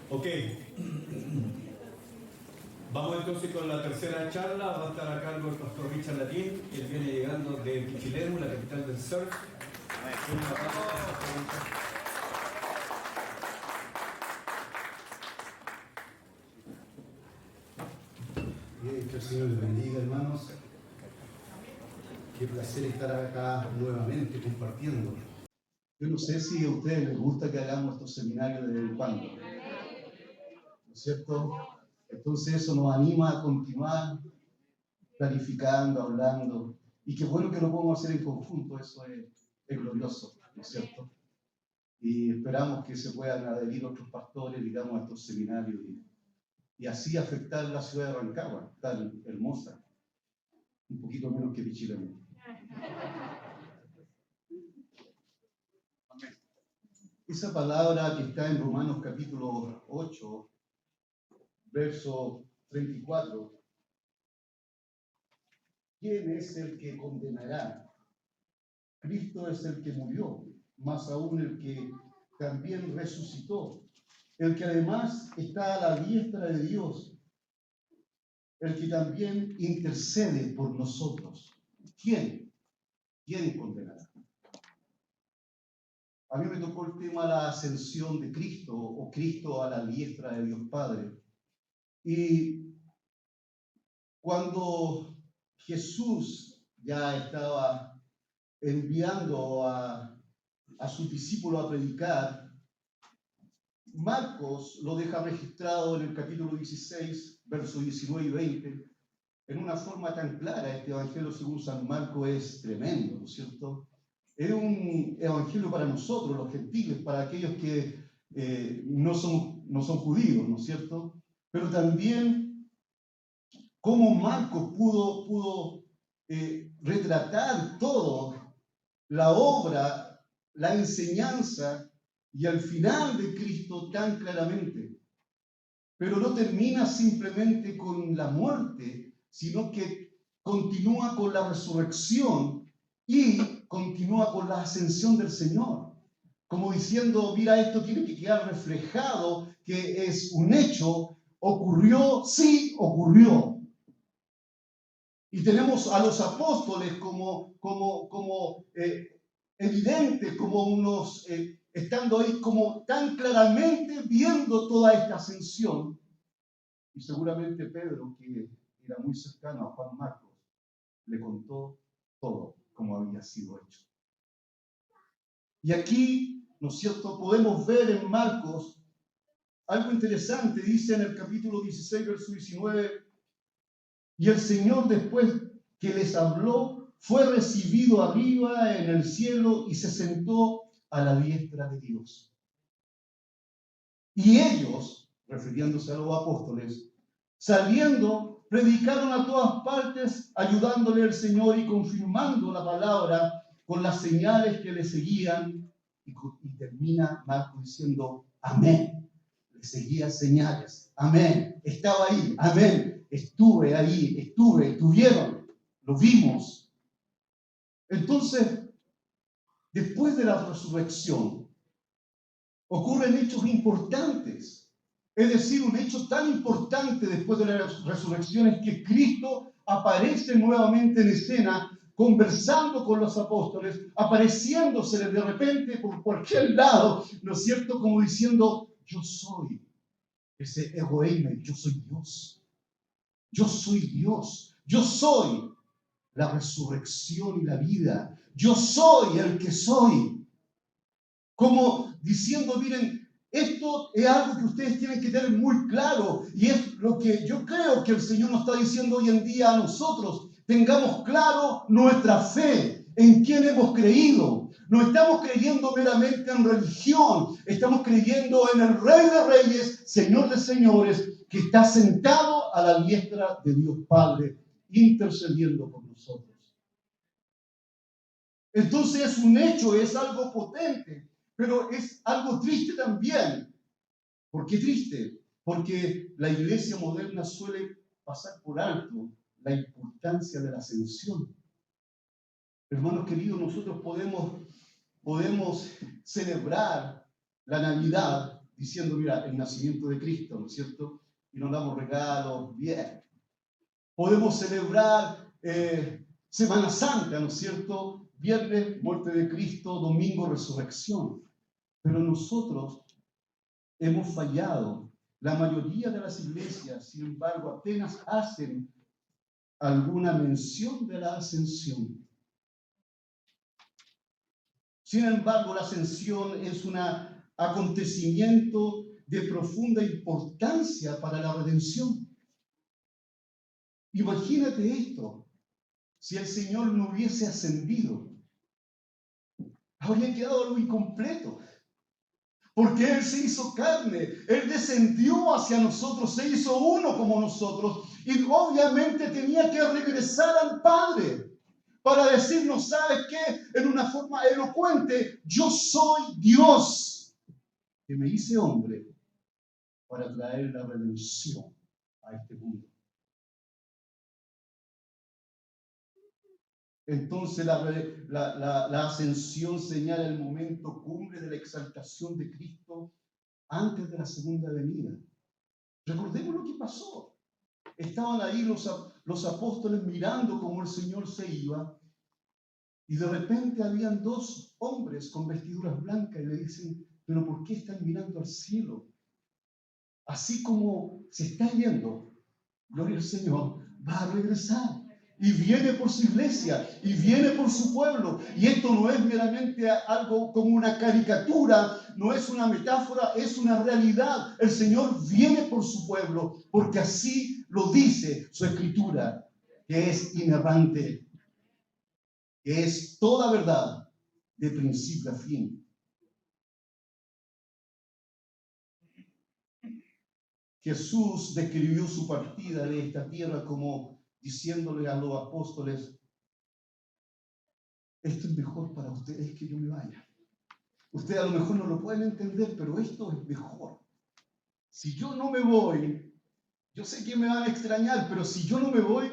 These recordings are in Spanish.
Ok, vamos entonces con la tercera charla. Va a estar a cargo el pastor Richard Latín. Él viene llegando de Pichilemu, la capital del surf. Bien, que el Señor les bendiga, hermanos. Qué placer estar acá nuevamente compartiendo. Yo no sé si a ustedes les gusta que hagamos estos seminarios de vez en cuando, ¿no es cierto? Entonces eso nos anima a continuar planificando, hablando. Y qué bueno que lo podemos hacer en conjunto, eso es glorioso, ¿no es cierto? Y esperamos que se puedan adherir otros pastores, digamos, a estos seminarios y así afectar la ciudad de Rancagua, tan hermosa, un poquito menos que Pichilemu. Esa palabra que está en Romanos capítulo 8, verso 34, ¿quién es el que condenará? Cristo es el que murió, más aún el que también resucitó, el que además está a la diestra de Dios, el que también intercede por nosotros. ¿Quién? ¿Quién condenará? A mí me tocó el tema de la ascensión de Cristo, o Cristo a la diestra de Dios Padre. Y cuando Jesús ya estaba enviando a sus discípulos a predicar, Marcos lo deja registrado en el capítulo 16, versos 19 y 20, en una forma tan clara. Este evangelio según San Marcos es tremendo, ¿no es cierto? Es un evangelio para nosotros, los gentiles, para aquellos que no son judíos, ¿no es cierto? Pero también cómo Marcos pudo retratar todo, la obra, la enseñanza y al final de Cristo tan claramente. Pero no termina simplemente con la muerte, sino que continúa con la resurrección y continúa con la ascensión del Señor. Como diciendo, mira, esto tiene que quedar reflejado, que es un hecho, ocurrió, sí ocurrió. Y tenemos a los apóstoles como evidentes, como unos, estando ahí como tan claramente viendo toda esta ascensión. Y seguramente Pedro, que era muy cercano a Juan Marcos, le contó todo como había sido hecho. Y aquí, ¿no es cierto?, podemos ver en Marcos algo interesante. Dice en el capítulo 16, verso 19, y el Señor, después que les habló, fue recibido arriba en el cielo y se sentó a la diestra de Dios. Y ellos, refiriéndose a los apóstoles, saliendo, predicaron a todas partes, ayudándole al Señor y confirmando la palabra con las señales que le seguían. Y termina Marcos diciendo, amén. Le seguía señales, amén. Estaba ahí, amén. Estuve ahí, estuvieron, lo vimos. Entonces, después de la resurrección, ocurren hechos importantes. Es decir, un hecho tan importante después de la resurrección es que Cristo aparece nuevamente en escena, conversando con los apóstoles, apareciéndoseles de repente por cualquier lado, ¿no es cierto? Como diciendo, yo soy ese egoísmo, yo soy Dios. Yo soy Dios. Yo soy la resurrección y la vida. Yo soy el que soy. Como diciendo, miren, esto es algo que ustedes tienen que tener muy claro y es lo que yo creo que el Señor nos está diciendo hoy en día a nosotros. Tengamos claro nuestra fe, en quién hemos creído. No estamos creyendo meramente en religión, estamos creyendo en el Rey de Reyes, Señor de Señores, que está sentado a la diestra de Dios Padre, intercediendo por nosotros. Entonces es un hecho, es algo potente. Pero es algo triste también. ¿Por qué triste? Porque la iglesia moderna suele pasar por alto la importancia de la ascensión. Hermanos queridos, nosotros podemos celebrar la Navidad diciendo, mira, el nacimiento de Cristo, ¿no es cierto? Y nos damos regalos, bien. Podemos celebrar Semana Santa, ¿no es cierto? Viernes, muerte de Cristo, domingo, resurrección. Pero nosotros hemos fallado. La mayoría de las iglesias, sin embargo, apenas hacen alguna mención de la ascensión. Sin embargo, la ascensión es un acontecimiento de profunda importancia para la redención. Imagínate esto, si el Señor no hubiese ascendido, habría quedado algo incompleto. Porque Él se hizo carne, Él descendió hacia nosotros, se hizo uno como nosotros y obviamente tenía que regresar al Padre para decirnos, ¿sabes qué? En una forma elocuente, yo soy Dios que me hice hombre para traer la redención a este mundo. Entonces la ascensión señala el momento cumbre de la exaltación de Cristo antes de la segunda venida. Recordemos lo que pasó. Estaban ahí los apóstoles mirando cómo el Señor se iba y de repente habían dos hombres con vestiduras blancas y le dicen, ¿pero por qué están mirando al cielo? Así como se está yendo, gloria al Señor, va a regresar. Y viene por su iglesia, y viene por su pueblo. Y esto no es meramente algo como una caricatura, no es una metáfora, es una realidad. El Señor viene por su pueblo, porque así lo dice su escritura, que es inerrante, que es toda verdad, de principio a fin. Jesús describió su partida de esta tierra como diciéndole a los apóstoles, esto es mejor para ustedes que yo me vaya. Ustedes a lo mejor no lo pueden entender, pero esto es mejor. Si yo no me voy, yo sé que me van a extrañar, pero si yo no me voy,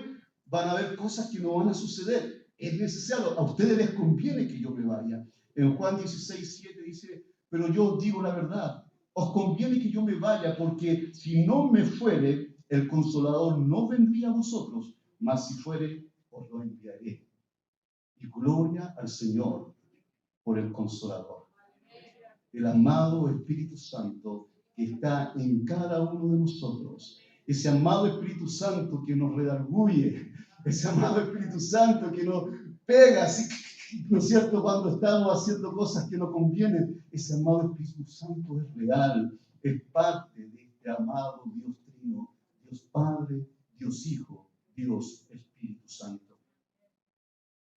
van a haber cosas que no van a suceder. Es necesario, a ustedes les conviene que yo me vaya. En Juan 16:7 dice, pero yo os digo la verdad, os conviene que yo me vaya, porque si no me fuere, el Consolador no vendría a vosotros, mas si fuere, os lo enviaré. Y gloria al Señor por el Consolador. El amado Espíritu Santo que está en cada uno de nosotros. Ese amado Espíritu Santo que nos redarguye. Ese amado Espíritu Santo que nos pega, así, ¿no es cierto? Cuando estamos haciendo cosas que no convienen. Ese amado Espíritu Santo es real. Es parte de este amado Dios Trino. Dios Padre, Dios Hijo, Dios Espíritu Santo.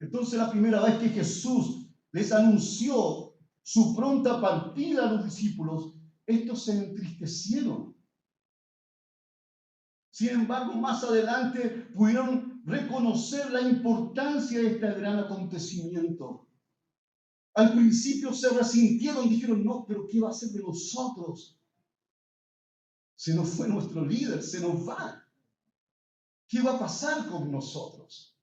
Entonces la primera vez que Jesús les anunció su pronta partida a los discípulos, estos se entristecieron. Sin embargo, más adelante pudieron reconocer la importancia de este gran acontecimiento. Al principio se resintieron, dijeron, no, pero ¿qué va a hacer de nosotros? Se nos fue nuestro líder, se nos va. ¿Qué va a pasar con nosotros?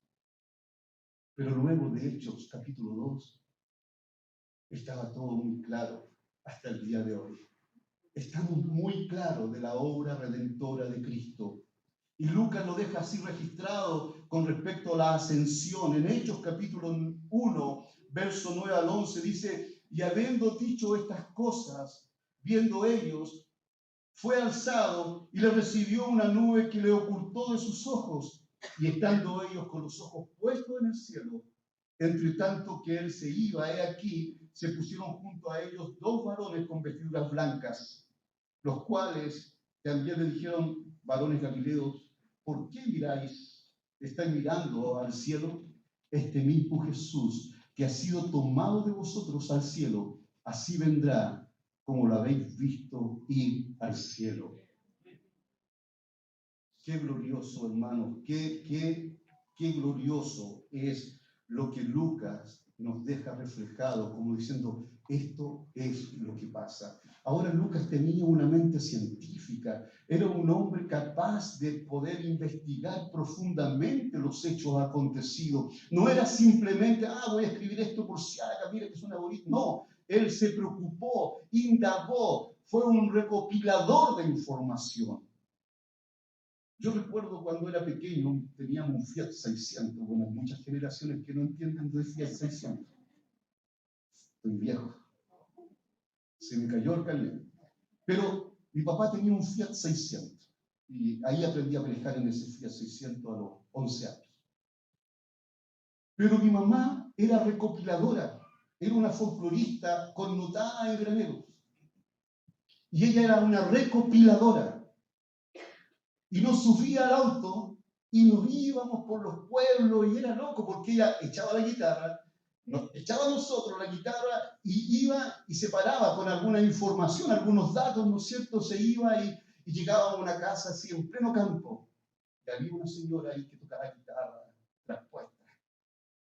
Pero luego de Hechos, capítulo 2, estaba todo muy claro hasta el día de hoy. Estamos muy claros de la obra redentora de Cristo. Y Lucas lo deja así registrado con respecto a la ascensión. En Hechos capítulo 1, verso 9 al 11, dice, y habiendo dicho estas cosas, viendo ellos, fue alzado y le recibió una nube que le ocultó de sus ojos. Y estando ellos con los ojos puestos en el cielo, entre tanto que él se iba, he aquí, se pusieron junto a ellos dos varones con vestiduras blancas, los cuales también le dijeron, varones galileos, ¿por qué miráis? ¿Estáis mirando al cielo? Este mismo Jesús, que ha sido tomado de vosotros al cielo, así vendrá como lo habéis visto ir al cielo. Qué glorioso, hermanos, qué glorioso es lo que Lucas nos deja reflejado, como diciendo, esto es lo que pasa. Ahora Lucas tenía una mente científica, era un hombre capaz de poder investigar profundamente los hechos acontecidos. No era simplemente, voy a escribir esto por si haga, mira que suena bonito. No, él se preocupó, indagó, fue un recopilador de información. Yo recuerdo cuando era pequeño, teníamos un Fiat 600. Bueno, hay muchas generaciones que no entienden de Fiat 600. Estoy viejo. Se me cayó el carnet. Pero mi papá tenía un Fiat 600. Y ahí aprendí a manejar en ese Fiat 600 a los 11 años. Pero mi mamá era recopiladora. Era una folclorista connotada en Graneros. Y ella era una recopiladora. Y nos subía al auto y nos íbamos por los pueblos y era loco porque ella echaba la guitarra, nos echaba a nosotros la guitarra y iba y se paraba con alguna información, algunos datos, ¿no es cierto? Se iba y llegaba a una casa así en pleno campo. Y había una señora ahí que tocaba guitarra traspuesta.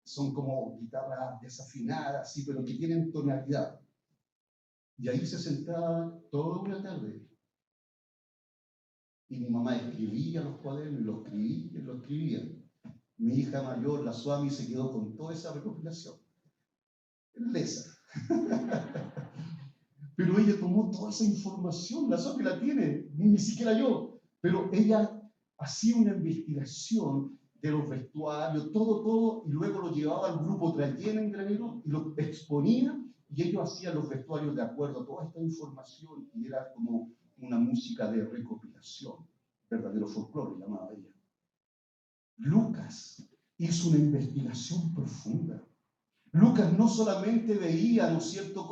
Son como guitarras desafinadas, sí, pero que tienen tonalidad. Y ahí se sentaba toda una tarde. Y mi mamá escribía los cuadernos, y lo escribía, y lo escribía. Mi hija mayor, la Swami, se quedó con toda esa recopilación. Lesa. Pero ella tomó toda esa información, la Swami la tiene, ni siquiera yo. Pero ella hacía una investigación de los vestuarios, todo, y luego lo llevaba al grupo Trayena en Granero y lo exponía, y ellos hacían los vestuarios de acuerdo a toda esta información, y era como una música de recopilación, verdadero folclore, llamaba ella. Lucas hizo una investigación profunda. Lucas no solamente veía, ¿no es cierto?,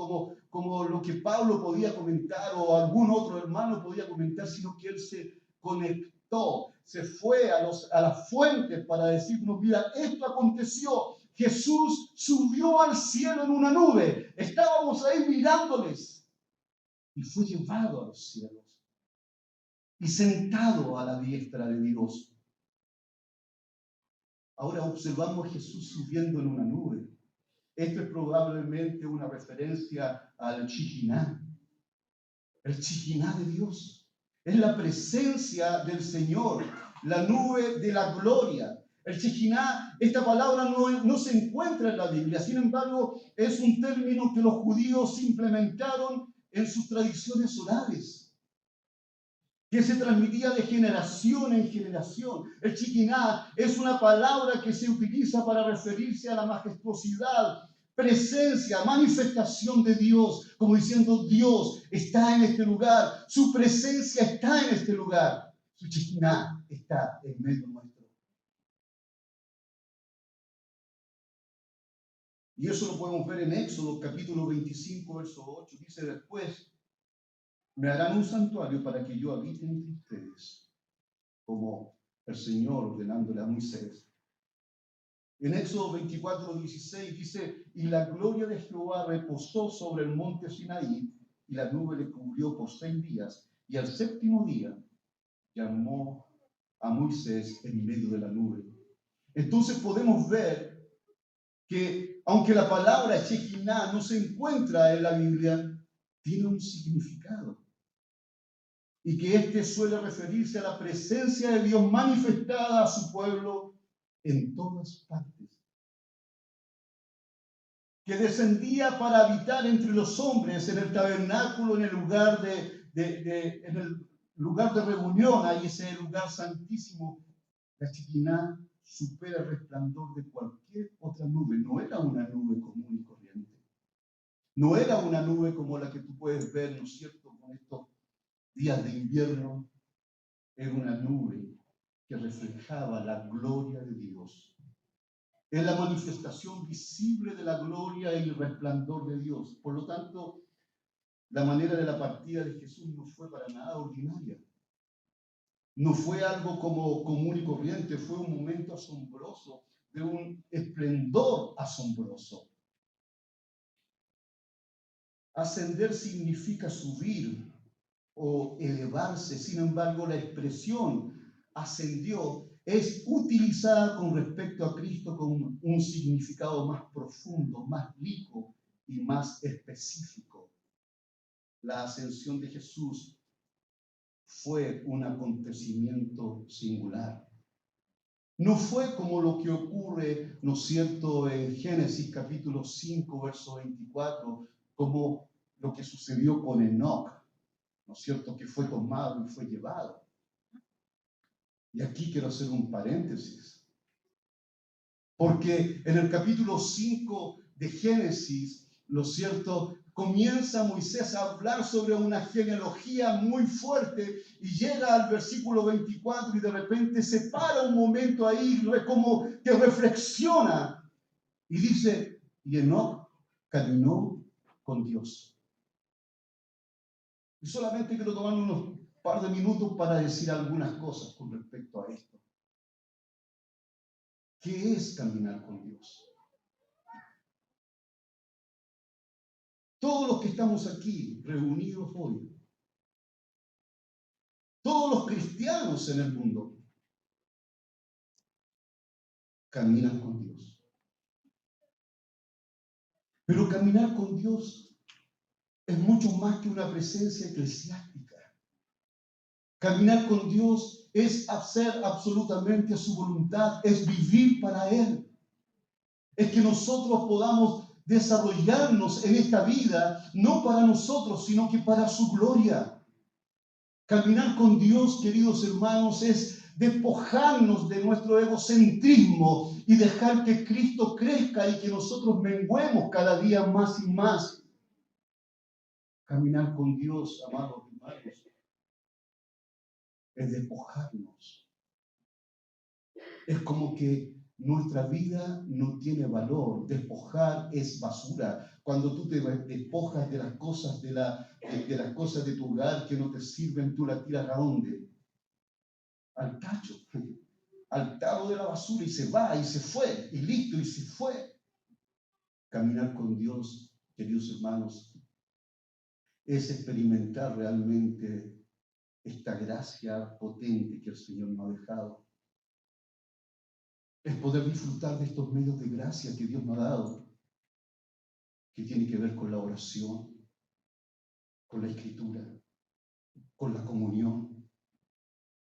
como lo que Pablo podía comentar o algún otro hermano podía comentar, sino que él se conectó, se fue a las fuentes para decirnos, mira, esto aconteció. Jesús subió al cielo en una nube. Estábamos ahí mirándoles. Y fue llevado a los cielos y sentado a la diestra de Dios. Ahora observamos a Jesús subiendo en una nube. Esto es probablemente una referencia al Chijiná. El Chijiná de Dios. Es la presencia del Señor, la nube de la gloria. El Chijiná, esta palabra no se encuentra en la Biblia, sin embargo, es un término que los judíos implementaron en sus tradiciones orales, que se transmitía de generación en generación. El Chijiná es una palabra que se utiliza para referirse a la majestuosidad, presencia, manifestación de Dios, como diciendo, Dios está en este lugar, su presencia está en este lugar, su Chijiná está en medio nuestro. Y eso lo podemos ver en Éxodo, capítulo 25, verso 8. Dice después, me harán un santuario para que yo habite entre ustedes, como el Señor ordenándole a Moisés. En Éxodo 24, 16 dice, y la gloria de Jehová reposó sobre el monte Sinaí, y la nube le cubrió por 6 días, y al 7º día llamó a Moisés en medio de la nube. Entonces podemos ver que, aunque la palabra Shekinah no se encuentra en la Biblia, tiene un significado. Y que este suele referirse a la presencia de Dios manifestada a su pueblo en todas partes. Que descendía para habitar entre los hombres en el tabernáculo, en el lugar en el lugar de reunión, ahí ese lugar santísimo. La Shekinah supera el resplandor de cualquier otra nube. No era una nube común y corriente. No era una nube como la que tú puedes ver, ¿no es cierto?, con estos días de invierno. Era una nube que reflejaba la gloria de Dios. Es la manifestación visible de la gloria y el resplandor de Dios. Por lo tanto, la manera de la partida de Jesús no fue para nada ordinaria. No fue algo como común y corriente, fue un momento asombroso, de un esplendor asombroso. Ascender significa subir o elevarse. Sin embargo, la expresión ascendió es utilizada con respecto a Cristo con un significado más profundo, más rico y más específico. La ascensión de Jesús fue un acontecimiento singular. No fue como lo que ocurre, ¿no es cierto?, en Génesis capítulo 5, verso 24, como lo que sucedió con Enoc. es cierto?, que fue tomado y fue llevado. Y aquí quiero hacer un paréntesis, porque en el capítulo 5 de Génesis, ¿no es cierto?, comienza Moisés a hablar sobre una genealogía muy fuerte y llega al versículo 24 y de repente se para un momento ahí como que reflexiona y dice, y Enoc caminó con Dios. Y solamente quiero tomar unos par de minutos para decir algunas cosas con respecto a esto. ¿Qué es caminar con Dios? Todos los que estamos aquí reunidos hoy, todos los cristianos en el mundo, caminan con Dios. Pero caminar con Dios es mucho más que una presencia eclesiástica. Caminar con Dios es hacer absolutamente su voluntad, es vivir para Él. Es que nosotros podamos desarrollarnos en esta vida, no para nosotros, sino que para su gloria. Caminar con Dios, queridos hermanos, es despojarnos de nuestro egocentrismo y dejar que Cristo crezca y que nosotros menguemos cada día más y más. Caminar con Dios, amados hermanos, es despojarnos. Es como que nuestra vida no tiene valor. Despojar es basura. Cuando tú te despojas de las cosas de las cosas de tu hogar que no te sirven, tú las tiras ¿a dónde? Al tacho, al tarro de la basura, y se va y se fue y listo y se fue. Caminar con Dios, queridos hermanos, es experimentar realmente esta gracia potente que el Señor nos ha dejado. Es poder disfrutar de estos medios de gracia que Dios nos ha dado, que tiene que ver con la oración, con la escritura, con la comunión.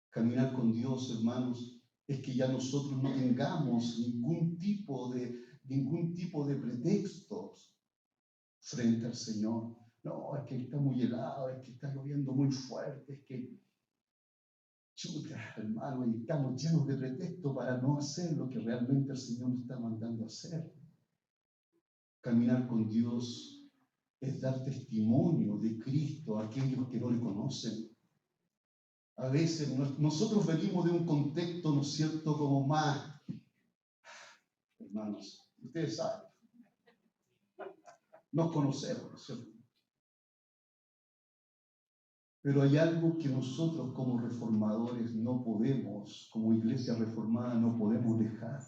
Caminar con Dios, hermanos, es que ya nosotros no tengamos ningún tipo de pretextos frente al Señor. No, es que está muy helado, es que está lloviendo muy fuerte, es que chuta, hermano, y estamos llenos de pretextos para no hacer lo que realmente el Señor nos está mandando a hacer. Caminar con Dios es dar testimonio de Cristo a aquellos que no le conocen. A veces nosotros venimos de un contexto, ¿no es cierto?, como más, hermanos, ustedes saben, nos conocemos, ¿no es cierto? Pero hay algo que nosotros como reformadores no podemos, como iglesia reformada, no podemos dejar.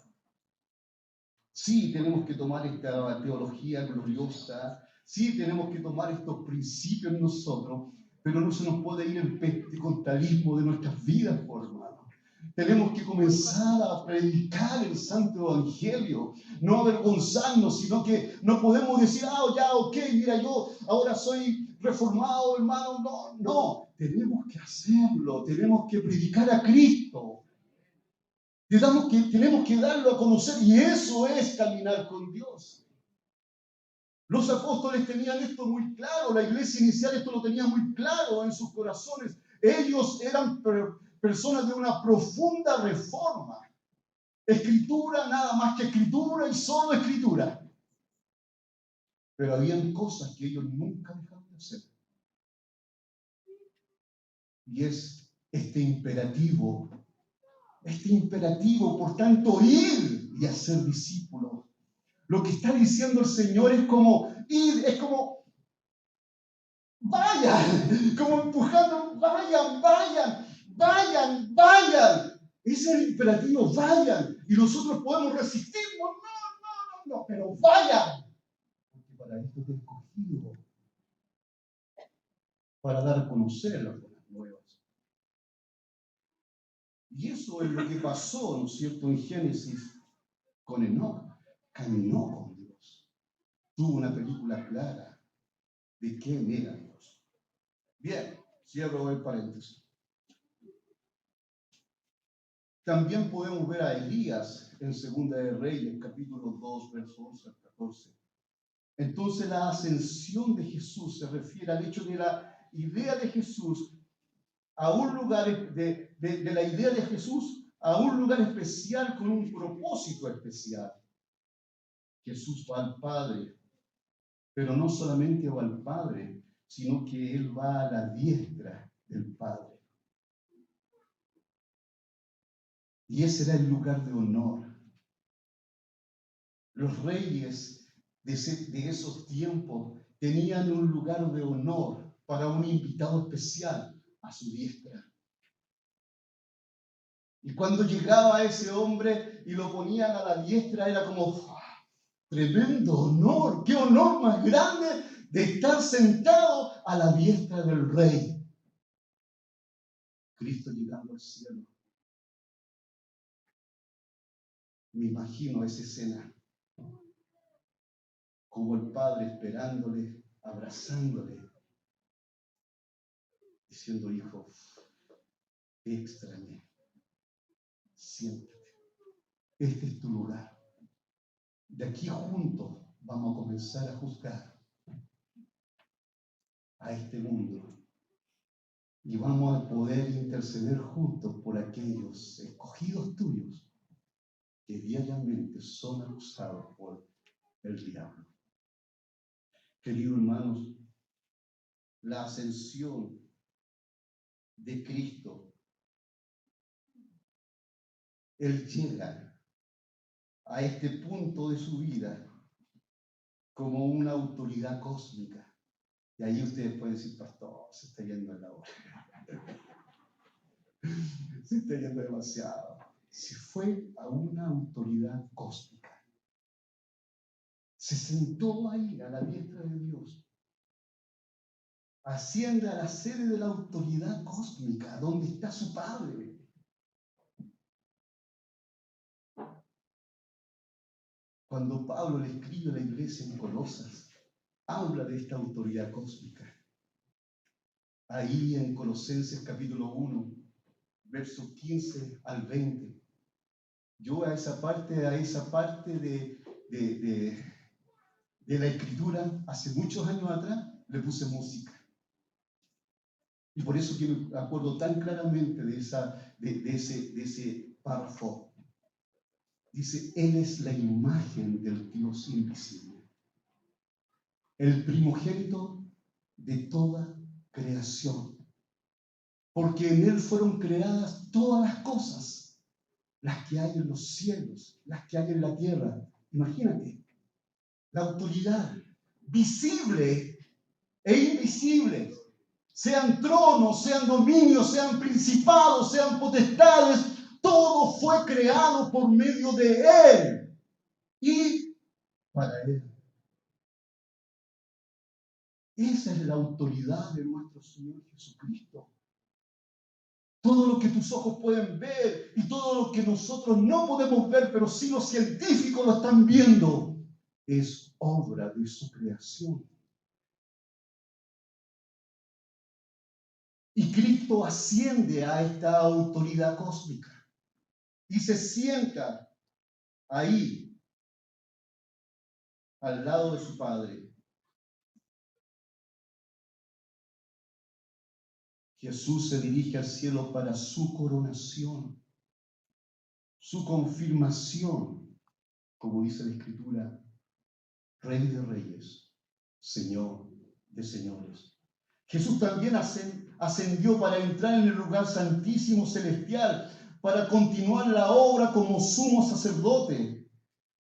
Sí, tenemos que tomar esta teología gloriosa, sí, tenemos que tomar estos principios nosotros, pero no se nos puede ir el pentecostalismo de nuestras vidas, por hermano. Tenemos que comenzar a predicar el Santo Evangelio, no avergonzarnos, sino que no podemos decir, ya, ok, mira, yo ahora soy reformado, hermano. No, tenemos que hacerlo, tenemos que predicar a Cristo. Tenemos que darlo a conocer, y eso es caminar con Dios. Los apóstoles tenían esto muy claro, la iglesia inicial esto lo tenía muy claro en sus corazones. Ellos eran personas de una profunda reforma. Escritura, nada más que escritura y solo escritura. Pero habían cosas que ellos nunca dejaron de hacer. Y es este imperativo, por tanto, ir y hacer discípulos. Lo que está diciendo el Señor es como ir, es como vayan, como empujando, vayan. Ese es el imperativo, vayan. Y nosotros podemos resistirnos, no, pero vayan. Porque para esto te he escogido, para dar a conocer las buenas nuevas. Y eso es lo que pasó, ¿no es cierto?, en Génesis con Enoc. Caminó con Dios. Tuvo una película clara de quién era Dios. Bien, cierro el paréntesis. También podemos ver a Elías en Segunda de Reyes, capítulo 2, versos 11 al 14. Entonces la ascensión de Jesús se refiere al hecho de la idea de Jesús a un lugar, de la idea de Jesús a un lugar especial con un propósito especial. Jesús va al Padre, pero no solamente va al Padre, sino que Él va a la diestra del Padre. Y ese era el lugar de honor. Los reyes de esos tiempos tenían un lugar de honor para un invitado especial a su diestra. Y cuando llegaba ese hombre y lo ponían a la diestra, era como tremendo honor. ¡Qué honor más grande de estar sentado a la diestra del rey! Cristo llegando al cielo. Me imagino esa escena, como el Padre esperándole, abrazándole, diciendo: hijo, te extrañé, siéntate, este es tu lugar. De aquí juntos vamos a comenzar a juzgar a este mundo y vamos a poder interceder juntos por aquellos escogidos tuyos que diariamente son acusados por el diablo. Queridos hermanos, la ascensión de Cristo, Él llega a este punto de su vida como una autoridad cósmica. Y ahí ustedes pueden decir: pastor, se está yendo la hora. Se está yendo demasiado. Se fue a una autoridad cósmica. Se sentó ahí a la diestra de Dios. Asciende a la sede de la autoridad cósmica, donde está su Padre. Cuando Pablo le escribe a la iglesia en Colosas, habla de esta autoridad cósmica. Ahí en Colosenses capítulo 1, versos 15 al 20. Yo a esa parte de la escritura, hace muchos años atrás, le puse música. Y por eso que me acuerdo tan claramente de ese párrafo. Dice: Él es la imagen del Dios invisible, el primogénito de toda creación, porque en Él fueron creadas todas las cosas, las que hay en los cielos, las que hay en la tierra. Imagínate, la autoridad visible e invisible, sean tronos, sean dominios, sean principados, sean potestades, todo fue creado por medio de Él y para Él. Esa es la autoridad de nuestro Señor Jesucristo. Todo lo que tus ojos pueden ver y todo lo que nosotros no podemos ver, pero sí los científicos lo están viendo, es obra de su creación. Y Cristo asciende a esta autoridad cósmica y se sienta ahí, al lado de su Padre. Jesús se dirige al cielo para su coronación, su confirmación, como dice la Escritura: Rey de reyes, Señor de señores. Jesús también ascendió para entrar en el lugar santísimo celestial, para continuar la obra como sumo sacerdote,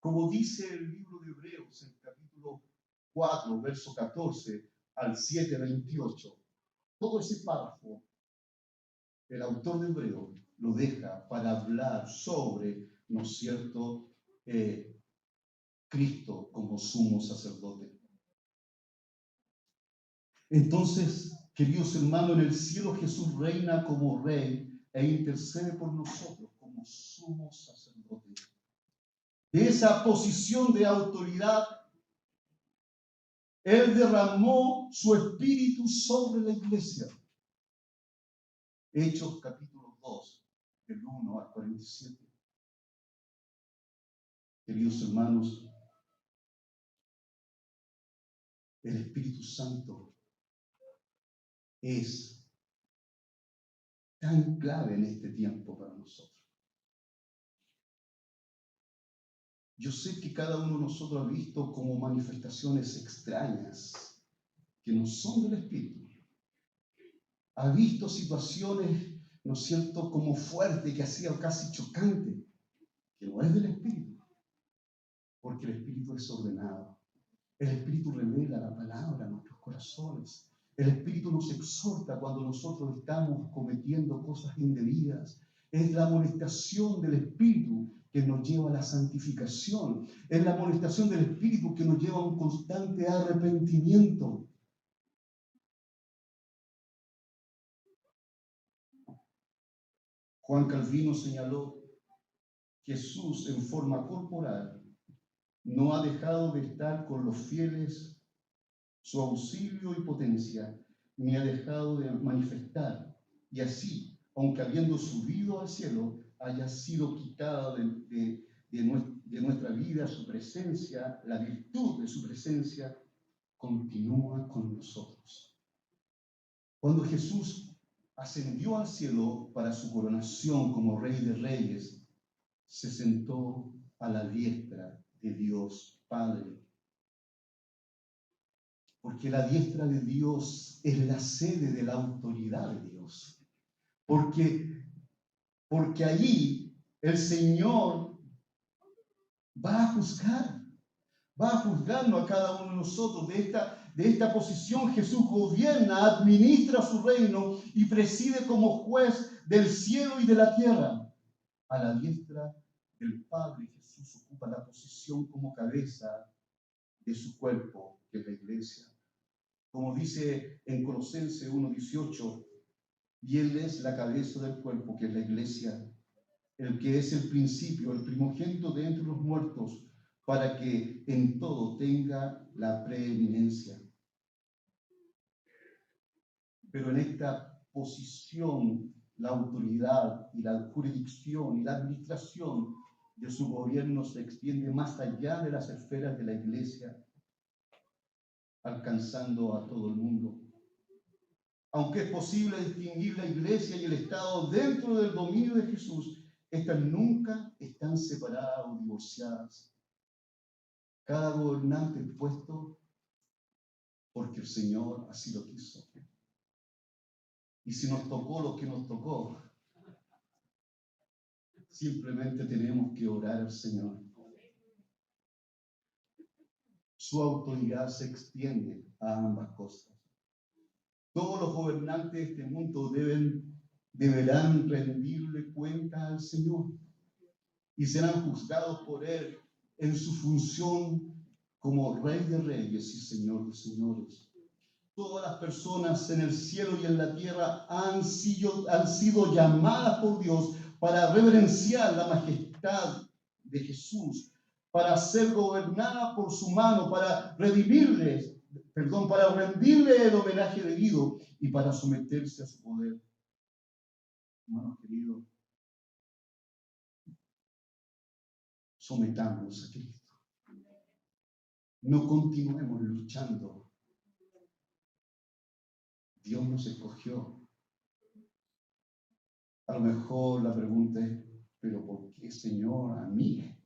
como dice el libro de Hebreos, en el capítulo 4, verso 14 al 7, 28. Todo ese párrafo, el autor de Hebreos lo deja para hablar sobre, ¿no es cierto?, Cristo como sumo sacerdote. Entonces, queridos hermanos, en el cielo Jesús reina como Rey e intercede por nosotros como sumo sacerdote. De esa posición de autoridad, Él derramó su espíritu sobre la iglesia. Hechos capítulo 2, del 1 al 47. Queridos hermanos, el Espíritu Santo es tan clave en este tiempo para nosotros. Yo sé que cada uno de nosotros ha visto como manifestaciones extrañas que no son del Espíritu. Ha visto situaciones, ¿no es cierto?, como fuerte, que ha sido casi chocante, que no es del Espíritu, porque el Espíritu es ordenado. El Espíritu revela la palabra a nuestros corazones. El Espíritu nos exhorta cuando nosotros estamos cometiendo cosas indebidas. Es la amonestación del Espíritu que nos lleva a la santificación. Es la amonestación del Espíritu que nos lleva a un constante arrepentimiento. Juan Calvino señaló que Jesús en forma corporal no ha dejado de estar con los fieles su auxilio y potencia, ni ha dejado de manifestar, y así, aunque habiendo subido al cielo, haya sido quitada de nuestra vida su presencia, la virtud de su presencia continúa con nosotros. Cuando Jesús ascendió al cielo para su coronación como Rey de Reyes, se sentó a la diestra de Dios Padre. Porque la diestra de Dios es la sede de la autoridad de Dios. Porque allí el Señor va a juzgarnos a cada uno de nosotros. De esta posición Jesús gobierna, administra su reino y preside como juez del cielo y de la tierra. A la diestra del Padre, Jesús ocupa la posición como cabeza de su cuerpo, que es la iglesia. Como dice en Colosenses 1:18, y Él es la cabeza del cuerpo, que es la iglesia, el que es el principio, el primogénito de entre los muertos, para que en todo tenga la preeminencia. Pero en esta posición, la autoridad y la jurisdicción y la administración de su gobierno se extiende más allá de las esferas de la iglesia, alcanzando a todo el mundo. Aunque es posible distinguir la iglesia y el Estado dentro del dominio de Jesús, estas nunca están separadas o divorciadas. Cada gobernante es puesto porque el Señor así lo quiso. Y si nos tocó lo que nos tocó, simplemente tenemos que orar al Señor. Su autoridad se extiende a ambas cosas. Todos los gobernantes de este mundo deberán rendirle cuenta al Señor y serán juzgados por Él en su función como Rey de Reyes y Señor de Señores. Todas las personas en el cielo y en la tierra han sido llamadas por Dios para reverenciar la majestad de Jesús, para ser gobernadas por su mano, para para rendirle el homenaje debido y para someterse a su poder. Hermanos queridos, sometamos a Cristo. No continuemos luchando. Dios nos escogió. A lo mejor la pregunta es, ¿pero por qué, Señor, a mí?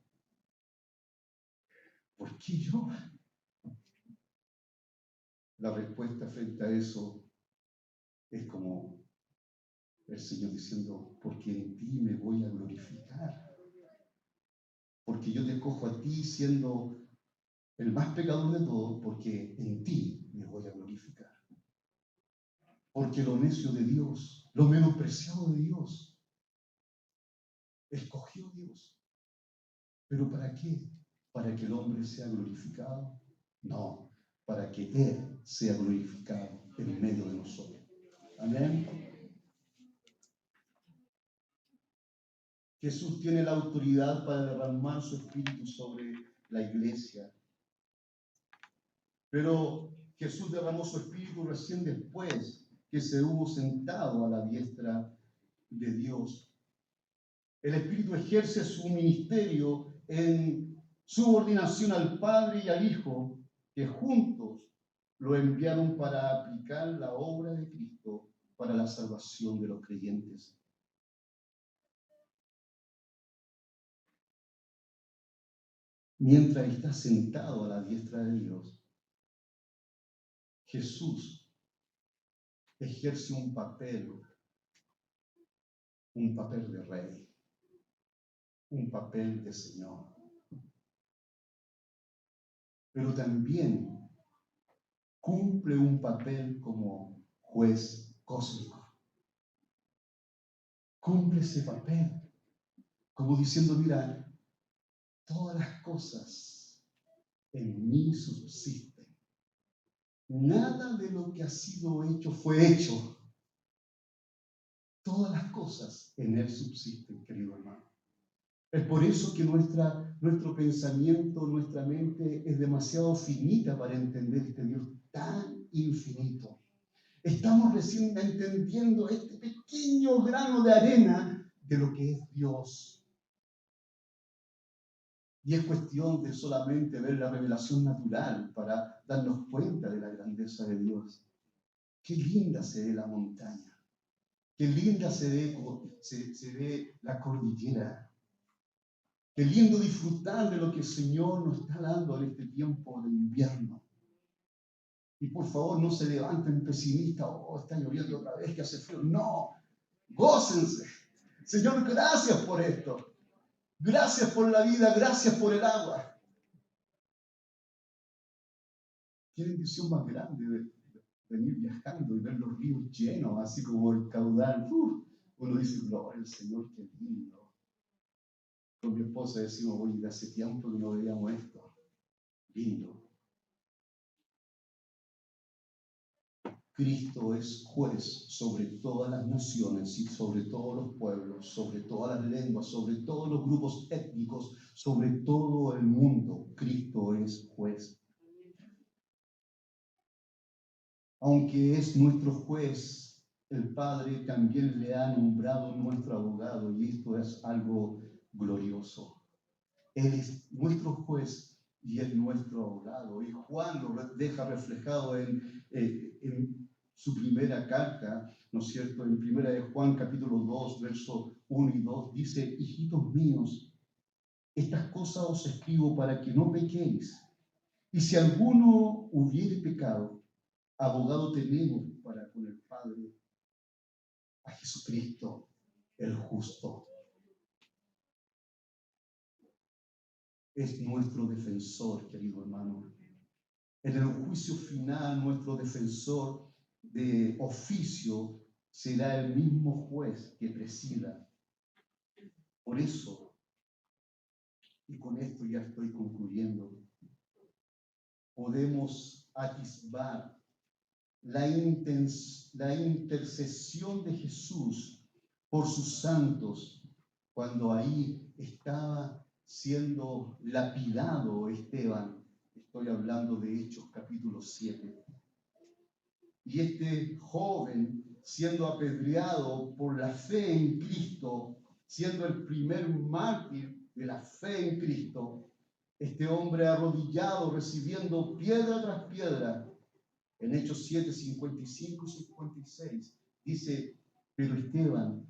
¿Por qué yo? La respuesta frente a eso es como el Señor diciendo, porque en ti me voy a glorificar. Porque yo te escojo a ti siendo el más pecador de todos, porque en ti me voy a glorificar. Porque lo necio de Dios, lo menospreciado de Dios, escogió Dios. ¿Pero para qué? ¿Para que el hombre sea glorificado? No, para que Él sea glorificado en medio de nosotros. Amén. Jesús tiene la autoridad para derramar su espíritu sobre la iglesia. Pero Jesús derramó su espíritu recién después que se hubo sentado a la diestra de Dios. El Espíritu ejerce su ministerio en subordinación al Padre y al Hijo, que juntos lo enviaron para aplicar la obra de Cristo para la salvación de los creyentes. Mientras está sentado a la diestra de Dios, Jesús ejerce un papel de rey, un papel de Señor. Pero también cumple un papel como juez cósmico. Cumple ese papel, como diciendo, mira, todas las cosas en mí subsisten. Nada de lo que ha sido hecho fue hecho. Todas las cosas en Él subsisten, querido hermano. Es por eso que nuestro pensamiento, nuestra mente es demasiado finita para entender este Dios tan infinito. Estamos recién entendiendo este pequeño grano de arena de lo que es Dios. Y es cuestión de solamente ver la revelación natural para darnos cuenta de la grandeza de Dios. Qué linda se ve la montaña. Qué linda se ve la cordillera. Qué lindo disfrutar de lo que el Señor nos está dando en este tiempo de invierno. Y por favor, no se levanten pesimistas. Oh, está lloviendo otra vez, que hace frío. No, gócense. Señor, gracias por esto. Gracias por la vida, gracias por el agua. Qué bendición más grande de venir viajando y ver los ríos llenos, así como el caudal. Uno dice, gloria al Señor, qué lindo. Con mi esposa decimos, oye, de hace tiempo que no veíamos esto. Lindo. Cristo es juez sobre todas las naciones y sobre todos los pueblos, sobre todas las lenguas, sobre todos los grupos étnicos, sobre todo el mundo. Cristo es juez. Aunque es nuestro juez, el Padre también le ha nombrado nuestro abogado, y esto es algo glorioso. Él es nuestro juez y es nuestro abogado. Y Juan lo deja reflejado en su primera carta, ¿no es cierto? En primera de Juan, capítulo 2, versos 1 y 2, dice, hijitos míos, estas cosas os escribo para que no pequéis. Y si alguno hubiere pecado, abogado tenemos para con el Padre, a Jesucristo, el justo. Es nuestro defensor, querido hermano. En el juicio final, nuestro defensor de oficio será el mismo juez que presida. Por eso, y con esto ya estoy concluyendo, podemos atisbar la intercesión de Jesús por sus santos cuando ahí estaba siendo lapidado Esteban. Estoy hablando de Hechos capítulo 7. Y este joven, siendo apedreado por la fe en Cristo, siendo el primer mártir de la fe en Cristo, este hombre arrodillado, recibiendo piedra tras piedra, en Hechos 7, 55 y 56, dice, pero Esteban,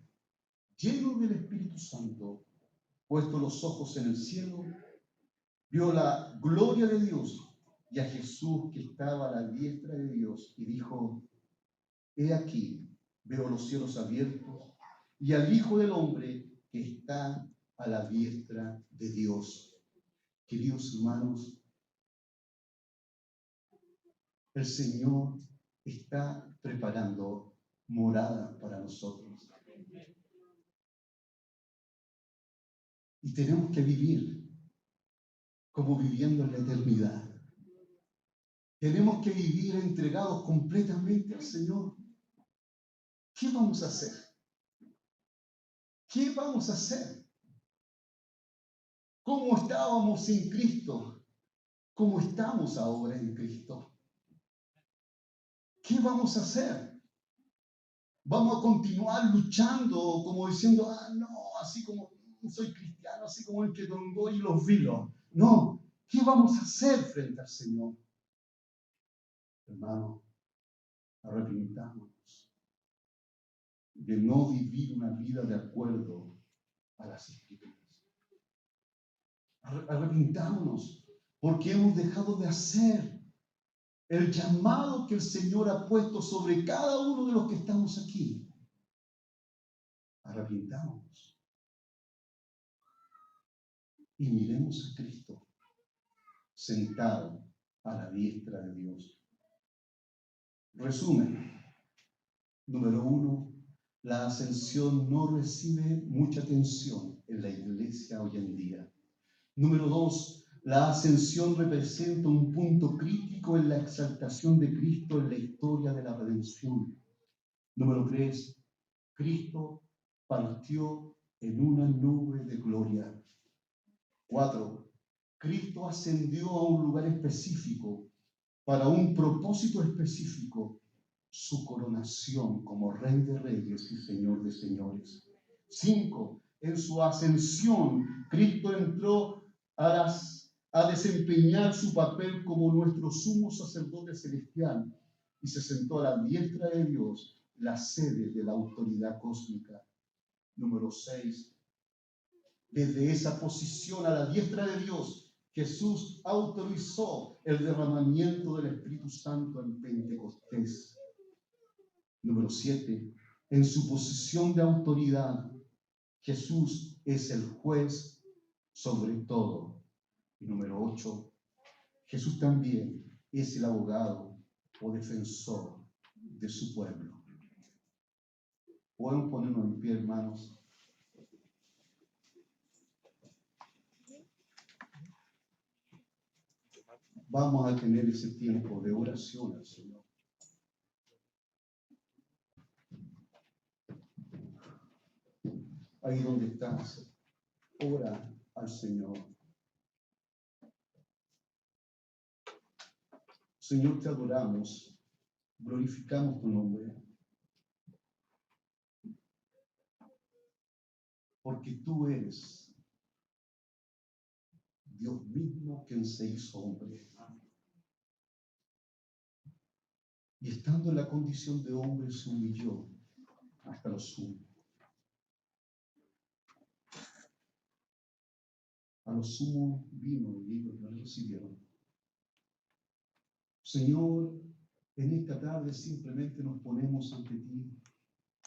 lleno del Espíritu Santo, puesto los ojos en el cielo, vio la gloria de Dios y a Jesús que estaba a la diestra de Dios y dijo, he aquí, veo los cielos abiertos y al Hijo del Hombre que está a la diestra de Dios. Queridos hermanos, el Señor está preparando morada para nosotros. Y tenemos que vivir como viviendo en la eternidad. Tenemos que vivir entregados completamente al Señor. ¿Qué vamos a hacer? ¿Qué vamos a hacer? ¿Cómo estábamos sin Cristo? ¿Cómo estamos ahora en Cristo? ¿Qué vamos a hacer? ¿Vamos a continuar luchando como diciendo, no, así como soy cristiano, así como el que tongó y los vilos? No, ¿qué vamos a hacer frente al Señor? Hermano, arrepintámonos de no vivir una vida de acuerdo a las Escrituras. Arrepintámonos porque hemos dejado de hacer el llamado que el Señor ha puesto sobre cada uno de los que estamos aquí. Arrepintámonos y miremos a Cristo sentado a la diestra de Dios. Resumen. Número 1, la ascensión no recibe mucha atención en la iglesia hoy en día. Número 2, la ascensión representa un punto crítico en la exaltación de Cristo en la historia de la redención. Número 3, Cristo partió en una nube de gloria. 4, Cristo ascendió a un lugar específico para un propósito específico, su coronación como Rey de Reyes y Señor de Señores. 5, en su ascensión, Cristo entró a desempeñar su papel como nuestro sumo sacerdote celestial y se sentó a la diestra de Dios, la sede de la autoridad cósmica. Número 6, desde esa posición a la diestra de Dios, Jesús autorizó el derramamiento del Espíritu Santo en Pentecostés. Número 7, en su posición de autoridad, Jesús es el juez sobre todo. Y número 8, Jesús también es el abogado o defensor de su pueblo. Podemos ponernos en pie, hermanos. Vamos a tener ese tiempo de oración al Señor. Ahí donde estás, ora al Señor. Señor, te adoramos, glorificamos tu nombre, porque tú eres Dios mismo quien se hizo hombre. Y estando en la condición de hombre, se humilló hasta lo sumo. A lo sumo vino y ellos lo recibieron. Señor, en esta tarde simplemente nos ponemos ante ti,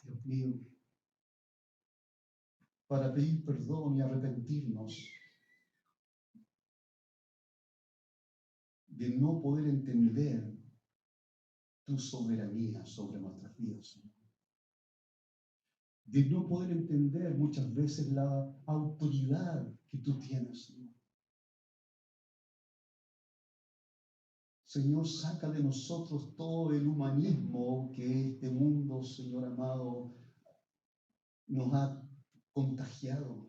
Dios mío, para pedir perdón y arrepentirnos de no poder entender tu soberanía sobre nuestras vidas, Señor. De no poder entender muchas veces la autoridad que tú tienes, Señor. Señor, saca de nosotros todo el humanismo que este mundo, Señor amado, nos ha contagiado.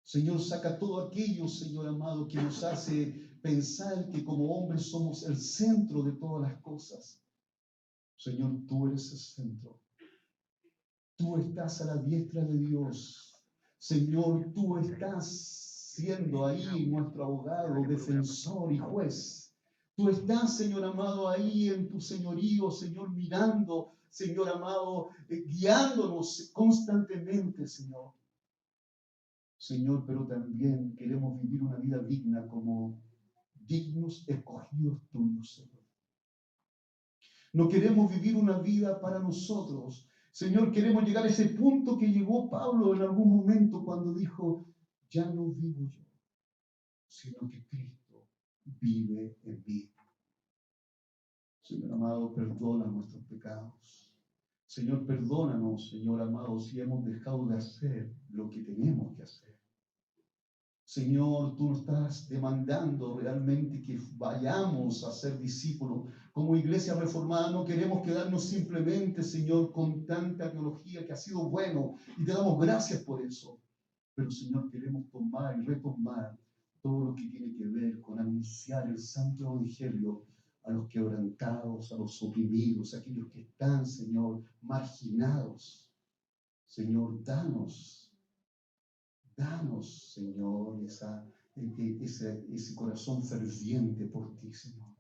Señor, saca todo aquello, Señor amado, que nos hace pensar que como hombres somos el centro de todas las cosas. Señor, tú eres el centro. Tú estás a la diestra de Dios. Señor, tú estás siendo ahí nuestro abogado, defensor y juez. Tú estás, Señor amado, ahí en tu señorío, Señor, mirando, Señor amado, guiándonos constantemente, Señor. Señor, pero también queremos vivir una vida digna como dignos escogidos tuyos, Señor. No queremos vivir una vida para nosotros. Señor, queremos llegar a ese punto que llegó Pablo en algún momento cuando dijo, ya no vivo yo, sino que Cristo vive en mí. Señor amado, perdona nuestros pecados. Señor, perdónanos, Señor amado, si hemos dejado de hacer lo que tenemos que hacer. Señor, tú nos estás demandando realmente que vayamos a ser discípulos. Como iglesia reformada no queremos quedarnos simplemente, Señor, con tanta teología que ha sido bueno y te damos gracias por eso. Pero, Señor, queremos tomar y retomar todo lo que tiene que ver con anunciar el santo evangelio a los quebrantados, a los oprimidos, a aquellos que están, Señor, marginados. Señor, danos, Señor, ese corazón ferviente por ti, Señor.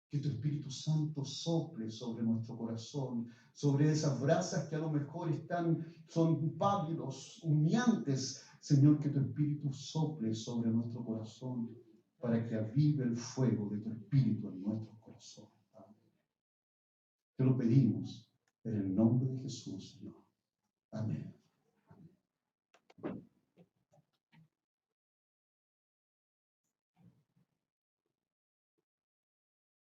que tu Espíritu Santo sople sobre nuestro corazón, sobre esas brasas que a lo mejor son pálidos, humeantes. Señor, que tu Espíritu sople sobre nuestro corazón para que avive el fuego de tu Espíritu en nuestro corazón. Amén. Te lo pedimos en el nombre de Jesús, Señor. Amén.